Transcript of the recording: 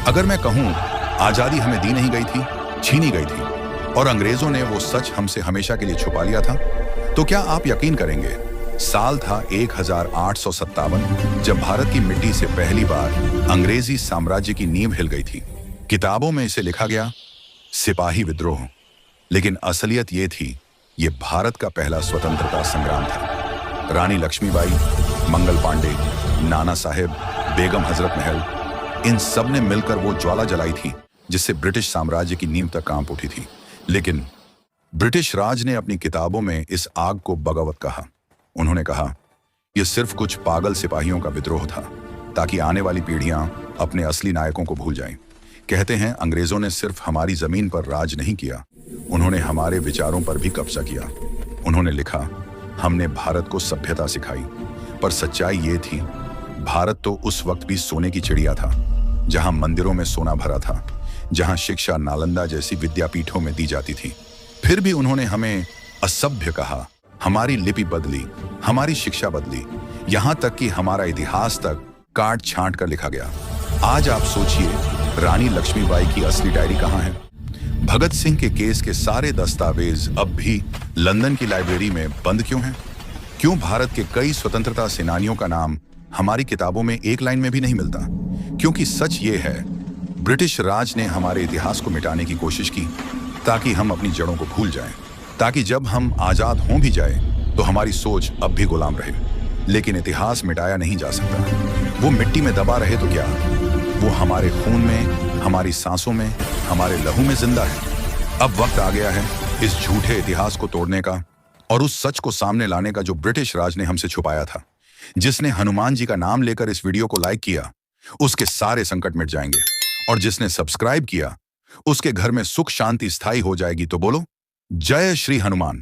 अगर मैं कहूं आजादी हमें दी नहीं गई थी, छीनी गई थी और अंग्रेजों ने वो सच हमसे हमेशा के लिए छुपा लिया था, तो क्या आप यकीन करेंगे, साल था 1857 जब भारत की मिट्टी से पहली बार अंग्रेजी साम्राज्य की नींव हिल गई थी। किताबों में इसे लिखा गया सिपाही विद्रोह, लेकिन असलियत ये थी, ये भारत का पहला स्वतंत्रता संग्राम था। रानी लक्ष्मीबाई, मंगल पांडे, नाना साहेब, बेगम हजरत महल, इन सब ने मिलकर वो ज्वाला जलाई थी जिससे ब्रिटिश साम्राज्य की नींव तक कांप उठी थी। लेकिन ब्रिटिश राज ने अपनी किताबों में इस आग को बगावत कहा। उन्होंने कहा, यह सिर्फ कुछ पागल सिपाहियों का विद्रोह था ताकि आने वाली पीढ़ियां अपने असली नायकों को भूल जाएं। कहते हैं अंग्रेजों ने सिर्फ हमारी जमीन पर राज नहीं किया, उन्होंने हमारे विचारों पर भी कब्जा किया। उन्होंने लिखा, हमने भारत को सभ्यता सिखाई, पर सच्चाई ये थी, भारत तो उस वक्त भी सोने की चिड़िया था, जहां मंदिरों में सोना भरा था, जहां शिक्षा नालंदा जैसी विद्यापीठों में दी जाती थी। फिर भी उन्होंने हमें असभ्य कहा, हमारी लिपि बदली, हमारी शिक्षा बदली, यहां तक कि हमारा इतिहास तक काट छांट कर लिखा गया। आज आप सोचिए, रानी लक्ष्मीबाई की असली डायरी कहां है? भगत सिंह के केस के सारे दस्तावेज अब भी लंदन की लाइब्रेरी में बंद क्यों हैं? क्यों भारत के कई स्वतंत्रता सेनानियों का नाम हमारी किताबों में एक लाइन में भी नहीं मिलता? क्योंकि सच ये है, ब्रिटिश राज ने हमारे इतिहास को मिटाने की कोशिश की ताकि हम अपनी जड़ों को भूल जाएं, ताकि जब हम आजाद हों भी जाए तो हमारी सोच अब भी गुलाम रहे। लेकिन इतिहास मिटाया नहीं जा सकता। वो मिट्टी में दबा रहे तो क्या, वो हमारे खून में, हमारी सांसों में, हमारे लहू में जिंदा है। अब वक्त आ गया है इस झूठे इतिहास को तोड़ने का और उस सच को सामने लाने का जो ब्रिटिश राज ने हमसे छुपाया था। जिसने हनुमान जी का नाम लेकर इस वीडियो को लाइक किया, उसके सारे संकट मिट जाएंगे, और जिसने सब्सक्राइब किया, उसके घर में सुख शांति स्थायी हो जाएगी। तो बोलो, जय श्री हनुमान।